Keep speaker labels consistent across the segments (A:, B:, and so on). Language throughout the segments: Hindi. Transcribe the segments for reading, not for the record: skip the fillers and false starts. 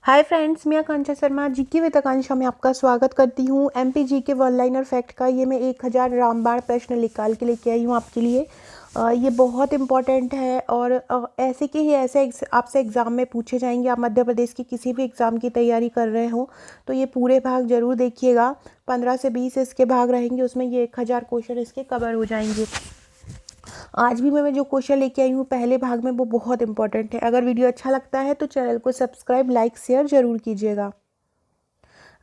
A: हाय फ्रेंड्स, मैं आकांक्षा शर्मा जीके विद आकांक्षा में आपका स्वागत करती हूँ। MP GK one liner fact का ये मैं 1000 रामबाण प्रश्न निकाल के लेके आई हूँ आपके लिए। ये बहुत इम्पॉर्टेंट है और ऐसे के ही ऐसे आपसे एग्ज़ाम में पूछे जाएंगे। आप मध्य प्रदेश की किसी भी एग्ज़ाम की तैयारी कर रहे हो तो ये पूरे भाग ज़रूर देखिएगा। 15 से 20 इसके भाग रहेंगे, उसमें ये 1000 क्वेश्चन इसके कवर हो जाएंगे। आज भी मैं जो क्वेश्चन लेके आई हूँ पहले भाग में, वो बहुत इंपॉर्टेंट है। अगर वीडियो अच्छा लगता है तो चैनल को सब्सक्राइब, लाइक, शेयर जरूर कीजिएगा।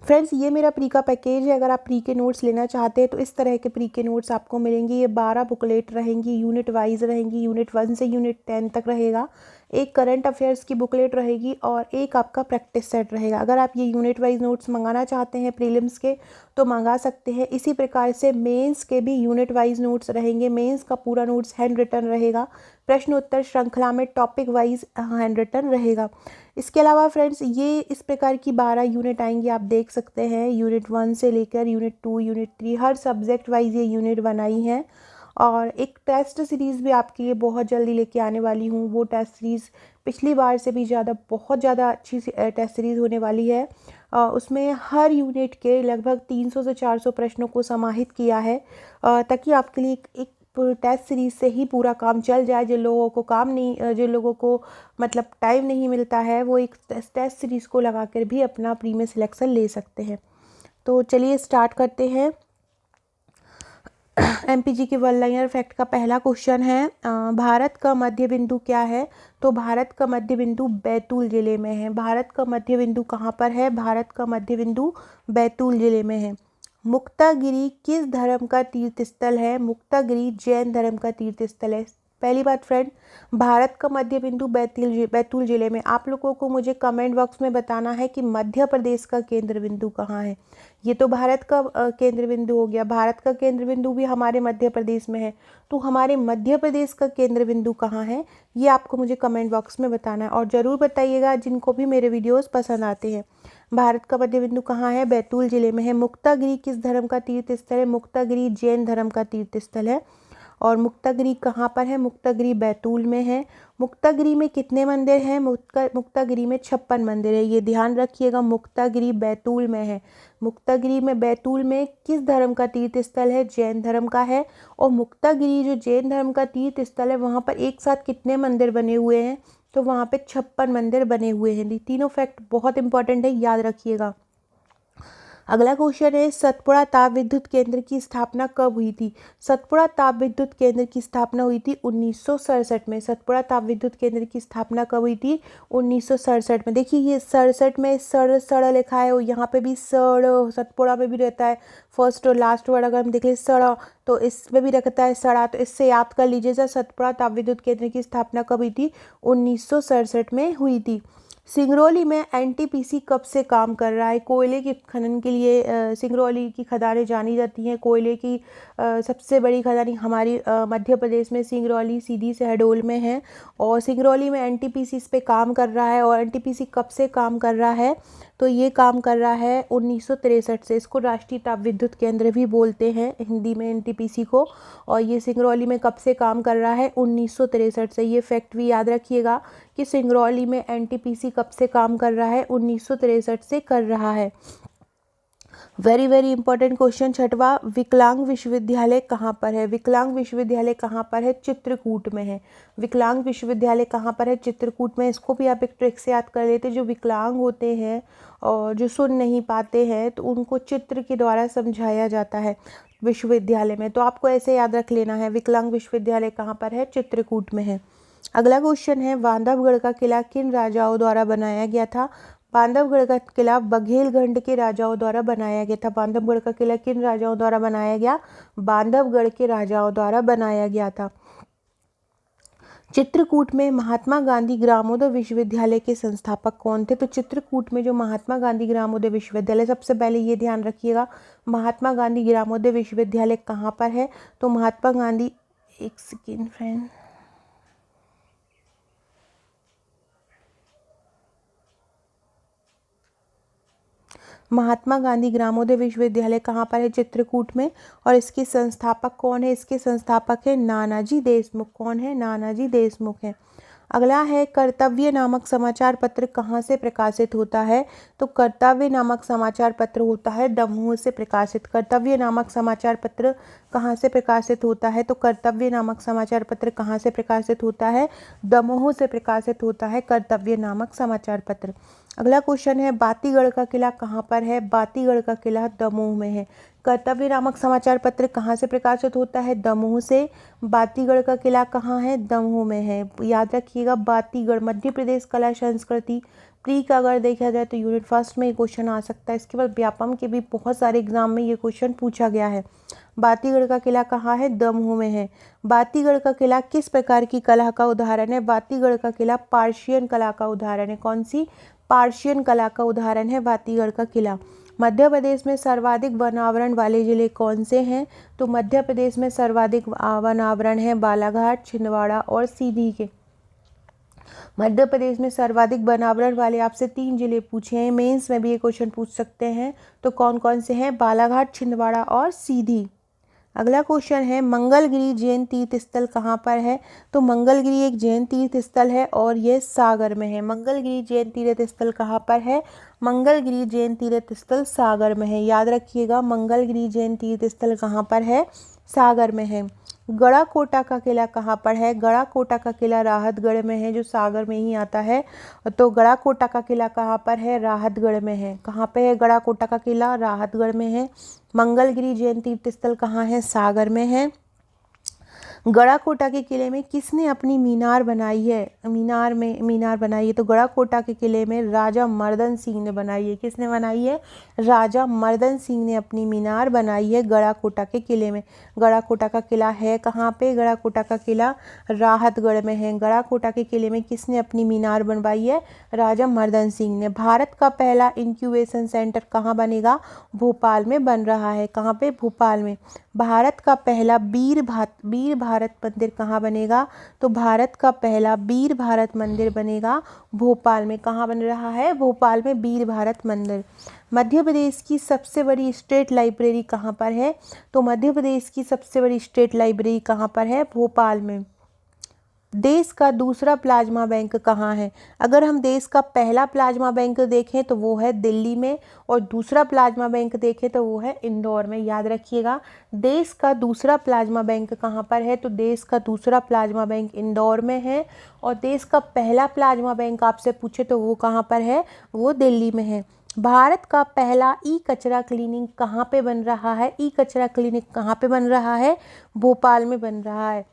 A: फ्रेंड्स, ये मेरा प्री का पैकेज है। अगर आप प्री के नोट्स लेना चाहते हैं तो इस तरह के प्री के नोट्स आपको मिलेंगे। ये 12 बुकलेट रहेंगी, यूनिट वाइज रहेंगी। यूनिट 1 से यूनिट 10 तक रहेगा। एक करंट अफेयर्स की बुकलेट रहेगी और एक आपका प्रैक्टिस सेट रहेगा। अगर आप ये यूनिट वाइज नोट्स मंगाना चाहते हैं प्रीलिम्स के तो मंगा सकते हैं। इसी प्रकार से मेंस के भी यूनिट वाइज नोट्स रहेंगे। मेंस का पूरा नोट्स हैंड रिटन रहेगा। प्रश्न उत्तर श्रृंखला में टॉपिक वाइज हैंड रिटन रहेगा। इसके अलावा फ्रेंड्स, ये इस प्रकार की 12 यूनिट आएंगी, आप देख सकते हैं। यूनिट 1 से लेकर यूनिट 2, यूनिट 3, हर सब्जेक्ट वाइज ये यूनिट बनाई है। और एक टेस्ट सीरीज़ भी आपके लिए बहुत जल्दी लेके आने वाली हूँ। वो टेस्ट सीरीज़ पिछली बार से भी ज़्यादा, बहुत ज़्यादा अच्छी टेस्ट सीरीज़ होने वाली है। उसमें हर यूनिट के लगभग 300 से 400 प्रश्नों को समाहित किया है, ताकि आपके लिए एक टेस्ट सीरीज से ही पूरा काम चल जाए। जिन लोगों को मतलब टाइम नहीं मिलता है, वो एक टेस्ट सीरीज को लगा कर भी अपना प्री में सिलेक्शन ले सकते हैं। तो चलिए स्टार्ट करते हैं। एमपीजी के वन लाइनर फैक्ट का पहला क्वेश्चन है, भारत का मध्य बिंदु क्या है? तो भारत का मध्य बिंदु बैतूल जिले में है। भारत का मध्य बिंदु कहाँ पर है? भारत का मध्य बिंदु बैतूल जिले में है। मुक्तागिरी किस धर्म का तीर्थ स्थल है? मुक्तागिरी जैन धर्म का तीर्थ स्थल है। पहली बात फ्रेंड, भारत का मध्य बिंदु बैतूल जिले में। आप लोगों को मुझे कमेंट बॉक्स में बताना है कि मध्य प्रदेश का केंद्र बिंदु कहाँ है। ये तो भारत का केंद्र बिंदु हो गया। भारत का केंद्र बिंदु भी हमारे मध्य प्रदेश में है, तो हमारे मध्य प्रदेश का केंद्र बिंदु कहाँ है, ये आपको मुझे कमेंट बॉक्स में बताना है। और ज़रूर बताइएगा जिनको भी मेरे वीडियोस पसंद आते हैं। भारत का मध्य बिंदु कहाँ है? बैतूल जिले में है। मुक्तागिरी किस धर्म का तीर्थ स्थल है? मुक्तागिरी जैन धर्म का तीर्थ स्थल है। और मुक्तागिरी कहाँ पर है? मुक्तागिरी बैतूल में है। मुक्तागिरी में कितने मंदिर हैं? मुक्तागिरी में 56 मंदिर है। ये ध्यान रखिएगा, मुक्तागिरी बैतूल में है। मुक्तागिरी में बैतूल में किस धर्म का तीर्थ स्थल है? जैन धर्म का है। और मुक्तागिरी जो जैन धर्म का तीर्थ स्थल है, वहाँ पर एक साथ कितने मंदिर बने हुए हैं? तो वहाँ पे 56 मंदिर बने हुए हैं। ये तीनों फैक्ट बहुत इंपॉर्टेंट है, याद रखिएगा। अगला क्वेश्चन है, सतपुड़ा ताप विद्युत केंद्र की स्थापना कब हुई थी? सतपुड़ा ताप विद्युत केंद्र की स्थापना हुई थी 1967 में। सतपुड़ा ताप विद्युत केंद्र की स्थापना कब हुई थी? 1967 में। देखिए, ये 67 में सड़ लिखा है और यहाँ पे भी सड़, सतपुड़ा में भी रहता है फर्स्ट और लास्ट वर्ड। अगर हम देख लें सड़ा, तो इसमें भी रखता है सड़ा। तो इससे याद कर लीजिएगा, सतपुड़ा ताप विद्युत केंद्र की स्थापना कब हुई थी? 1967 में हुई थी। सिंगरौली में एनटीपीसी कब से काम कर रहा है? कोयले के खनन के लिए सिंगरौली की खदानें जानी जाती हैं। कोयले की सबसे बड़ी खदान हमारी मध्य प्रदेश में सिंगरौली सीधी शहडोल में है। और सिंगरौली में एनटीपीसी इस पे काम कर रहा है। और एनटीपीसी कब से काम कर रहा है? तो ये काम कर रहा है 1963 से। इसको राष्ट्रीय ताप विद्युत केंद्र भी बोलते हैं हिंदी में, एनटीपीसी को। और ये सिंगरौली में कब से काम कर रहा है? 1963 से। ये फैक्ट भी याद रखिएगा कि सिंगरौली में एनटीपीसी कब से काम कर रहा है? 1963 से कर रहा है। वेरी वेरी इंपॉर्टेंट क्वेश्चन छठवा, विकलांग विश्वविद्यालय कहाँ पर है? विकलांग विश्वविद्यालय कहाँ पर है? चित्रकूट में है। विकलांग विश्वविद्यालय कहाँ पर है? चित्रकूट में। इसको भी आप एक ट्रिक से याद कर लेते। जो विकलांग होते हैं और जो सुन नहीं पाते हैं, तो उनको चित्र के द्वारा समझाया जाता है विश्वविद्यालय में। तो आपको ऐसे याद रख लेना है, विकलांग विश्वविद्यालय कहाँ पर है? चित्रकूट में है। अगला क्वेश्चन है, बांधवगढ़ का किला किन राजाओं द्वारा बनाया गया था? बांधवगढ़ का किला बघेलखंड के राजाओं द्वारा बनाया गया था। बांधवगढ़ का किला किन राजाओं द्वारा बनाया गया? बांधवगढ़ के राजाओं द्वारा बनाया गया था। चित्रकूट में महात्मा गांधी ग्रामोदय विश्वविद्यालय के संस्थापक कौन थे? तो चित्रकूट में जो महात्मा गांधी ग्रामोदय विश्वविद्यालय, सबसे पहले ये ध्यान रखिएगा, महात्मा गांधी ग्रामोदय विश्वविद्यालय कहाँ पर है? तो महात्मा गांधी, एक सेकेंड फ्रेंड, महात्मा गांधी ग्रामोदय विश्वविद्यालय कहाँ पर है? चित्रकूट में। और इसके संस्थापक कौन है? इसके संस्थापक है नानाजी देशमुख। कौन है? नानाजी देशमुख है। अगला है कर्तव्य नामक समाचार पत्र कहाँ से प्रकाशित होता है? तो कर्तव्य नामक समाचार पत्र होता है दमोह से प्रकाशित। कर्तव्य नामक समाचार पत्र कहाँ से प्रकाशित होता है? तो कर्तव्य नामक समाचार पत्र कहाँ से प्रकाशित होता है? दमोह से प्रकाशित होता है कर्तव्य नामक समाचार पत्र। अगला क्वेश्चन है बातीगढ़ का किला कहाँ पर है? बातीगढ़ का किला दमोह में है। कर्तव्य नामक समाचार पत्र कहाँ से प्रकाशित होता है? दमोह से। बातीगढ़ का किला कहाँ है? दमोह में है। याद रखिएगा बातीगढ़ मध्य प्रदेश कला संस्कृति प्री का अगर देखा जाए तो यूनिट फर्स्ट में ये क्वेश्चन आ सकता है। इसके बाद व्यापम के भी बहुत सारे एग्जाम में ये क्वेश्चन पूछा गया है। बातीगढ़ का किला कहाँ है? दमोह में है। बातीगढ़ का किला किस प्रकार की कला का उदाहरण है? बातीगढ़ का किला पार्शियन कला का उदाहरण है। कौन सी? पार्शियन कला का उदाहरण है बातीगढ़ का किला। मध्य प्रदेश में सर्वाधिक वन आवरण वाले जिले कौन से हैं? तो मध्य प्रदेश में सर्वाधिक वन आवरण है बालाघाट, छिंदवाड़ा और सीधी के। मध्य प्रदेश में सर्वाधिक वन आवरण वाले आपसे 3 जिले पूछे हैं, मेंस में भी ये क्वेश्चन पूछ सकते हैं। तो कौन कौन से हैं? बालाघाट, छिंदवाड़ा और सीधी। अगला क्वेश्चन है मंगलगिरी जैन तीर्थ स्थल कहाँ पर है? तो मंगलगिरी एक जैन तीर्थ स्थल है और ये सागर में है। मंगलगिरी जैन तीर्थ स्थल कहाँ पर है? मंगलगिरी जैन तीर्थ स्थल सागर में है। याद रखिएगा मंगलगिरी जैन तीर्थ स्थल कहाँ पर है? सागर में है। गड़ाकोटा का किला कहाँ पर है? गड़ाकोटा का किला राहतगढ़ में है जो सागर में ही आता है। तो गड़ाकोटा का किला कहाँ पर है? राहतगढ़ में है। कहाँ पे है गड़ाकोटा का किला? राहतगढ़ में है। मंगलगिरी जैन तीर्थ स्थल कहाँ है? सागर में है। गड़ाकोटा के किले में किसने अपनी मीनार बनाई है? मीनार बनाई है तो गड़ाकोटा के किले में राजा मर्दन सिंह ने बनाई है। किसने बनाई है? राजा मर्दन सिंह ने अपनी मीनार बनाई है गड़ाकोटा के किले में। गड़ाकोटा का किला है कहाँ पे? गड़ाकोटा का किला राहतगढ़ में है। गड़ाकोटा के किले में किसने अपनी मीनार बनवाई है? राजा मर्दन सिंह ने। भारत का पहला इंक्यूबेशन सेंटर कहाँ बनेगा? भोपाल में बन रहा है। कहाँ पे? भोपाल में। भारत का पहला वीर भारत मंदिर कहाँ बनेगा? तो भारत का पहला वीर भारत मंदिर बनेगा भोपाल में। कहाँ बन रहा है? भोपाल में वीर भारत मंदिर। मध्य प्रदेश की सबसे बड़ी स्टेट लाइब्रेरी कहाँ पर है? तो मध्य प्रदेश की सबसे बड़ी स्टेट लाइब्रेरी कहाँ पर है? भोपाल में। देश का दूसरा प्लाज्मा बैंक कहाँ है? अगर हम देश का पहला प्लाज्मा बैंक देखें तो वो है दिल्ली में और दूसरा प्लाज्मा बैंक देखें तो वो है इंदौर में। याद रखिएगा देश का दूसरा प्लाज्मा बैंक कहाँ पर है? तो देश का दूसरा प्लाज्मा बैंक इंदौर में है और देश का पहला प्लाज्मा बैंक आपसे पूछे तो वो कहाँ पर है? वो दिल्ली में है। भारत का पहला ई कचरा क्लिनिक कहाँ पे बन रहा है? ई कचरा क्लिनिक कहाँ पे बन रहा है? भोपाल में बन रहा है।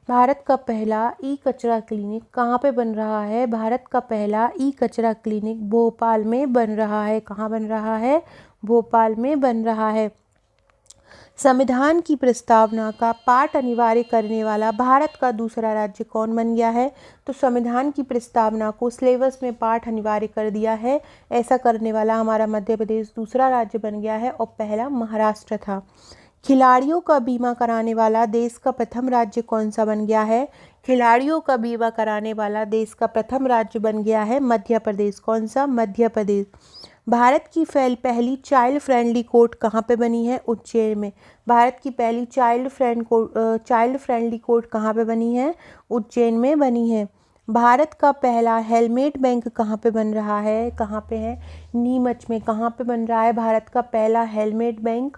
A: भारत का पहला ई कचरा क्लिनिक कहाँ पे बन रहा है? भारत का पहला ई कचरा क्लिनिक भोपाल में बन रहा है। कहाँ बन रहा है? भोपाल में बन रहा है। संविधान की प्रस्तावना का पाठ अनिवार्य करने वाला भारत का दूसरा राज्य कौन बन गया है? तो संविधान की प्रस्तावना को सिलेबस में पाठ अनिवार्य कर दिया है। ऐसा करने वाला हमारा मध्य प्रदेश दूसरा राज्य बन गया है और पहला महाराष्ट्र था। खिलाड़ियों का बीमा कराने वाला देश का प्रथम राज्य कौन सा बन गया है? खिलाड़ियों का बीमा कराने वाला देश का प्रथम राज्य बन गया है मध्य प्रदेश। कौन सा? मध्य प्रदेश। भारत की पहली चाइल्ड फ्रेंडली कोर्ट कहाँ पे बनी है? उज्जैन में। भारत की पहली चाइल्ड फ्रेंडली कोर्ट कहाँ पे बनी है? उज्जैन में बनी है। भारत का पहला हेलमेट बैंक कहाँ पे बन रहा है? कहाँ पे है? नीमच में। कहाँ पे बन रहा है भारत का पहला हेलमेट बैंक?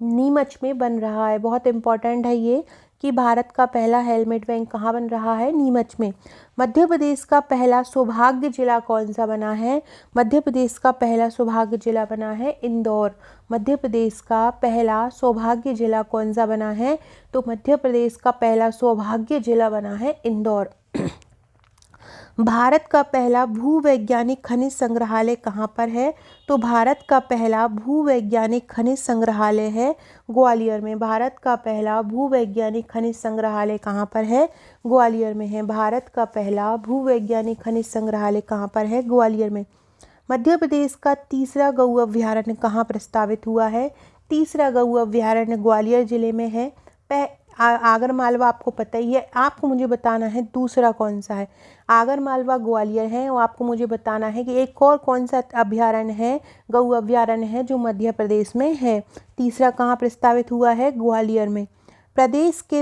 A: नीमच में बन रहा है। बहुत इंपॉर्टेंट है ये कि भारत का पहला हेलमेट बैंक कहाँ बन रहा है? नीमच में। मध्य प्रदेश का पहला सौभाग्य जिला कौन सा बना है? मध्य प्रदेश का पहला सौभाग्य जिला बना है इंदौर। मध्य प्रदेश का पहला सौभाग्य जिला कौन सा बना है? तो मध्य प्रदेश का पहला सौभाग्य जिला बना है इंदौर। भारत का पहला भूवैज्ञानिक खनिज संग्रहालय कहाँ पर है? तो भारत का पहला भूवैज्ञानिक खनिज संग्रहालय है ग्वालियर में। भारत का पहला भूवैज्ञानिक खनिज संग्रहालय कहाँ पर है? ग्वालियर में है। भारत का पहला भूवैज्ञानिक खनिज संग्रहालय कहाँ पर है? ग्वालियर में। मध्य प्रदेश का तीसरा गऊ अभ्यारण्य कहाँ प्रस्तावित हुआ है? तीसरा गऊ अभ्यारण्य ग्वालियर जिले में है। आगर मालवा आपको पता ही है। आपको मुझे बताना है दूसरा कौन सा है। आगर मालवा ग्वालियर है और आपको मुझे बताना है कि एक और कौन सा अभ्यारण्य है, गऊ अभ्यारण्य है जो मध्य प्रदेश में है। तीसरा कहाँ प्रस्तावित हुआ है? ग्वालियर में। प्रदेश के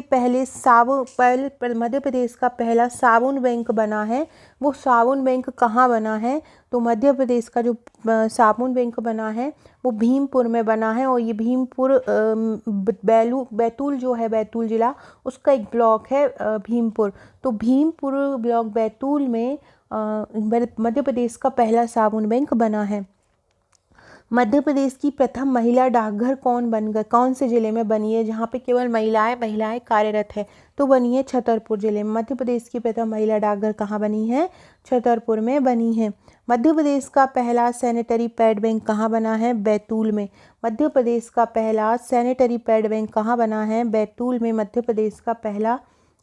A: मध्य प्रदेश का पहला साबुन बैंक बना है, वो साबुन बैंक कहाँ बना है? तो मध्य प्रदेश का जो साबुन बैंक बना है वो भीमपुर में बना है, और ये भीमपुर बैतूल जो है, बैतूल ज़िला, उसका एक ब्लॉक है भीमपुर। तो भीमपुर ब्लॉक बैतूल में मध्य प्रदेश का पहला साबुन बैंक बना है। मध्य प्रदेश की प्रथम महिला डाकघर कौन से ज़िले में बनी है, जहाँ पे केवल महिलाएं कार्यरत है? तो बनी है छतरपुर ज़िले में। मध्य प्रदेश की प्रथम महिला डाकघर कहाँ बनी है? छतरपुर में बनी है। मध्य प्रदेश का पहला सैनिटरी पैड बैंक कहाँ बना है? बैतूल में। मध्य प्रदेश का पहला सैनिटरी पैड बैंक कहाँ बना है? बैतूल में मध्य प्रदेश का पहला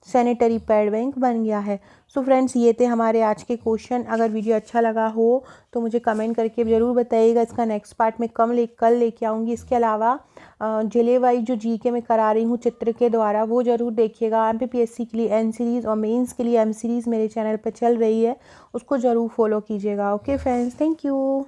A: सैनिटरी पैड बैंक बन गया है। सो फ्रेंड्स, ये थे हमारे आज के क्वेश्चन। अगर वीडियो अच्छा लगा हो तो मुझे कमेंट करके ज़रूर बताइएगा। इसका नेक्स्ट पार्ट में कल लेके आऊँगी। इसके अलावा जिले वाइज जो जीके में करा रही हूँ चित्र के द्वारा, वो ज़रूर देखिएगा। MPPSC के लिए N सीरीज़ और मेंस के लिए M सीरीज़ मेरे चैनल पर चल रही है, उसको ज़रूर फॉलो कीजिएगा। Okay friends, thank you.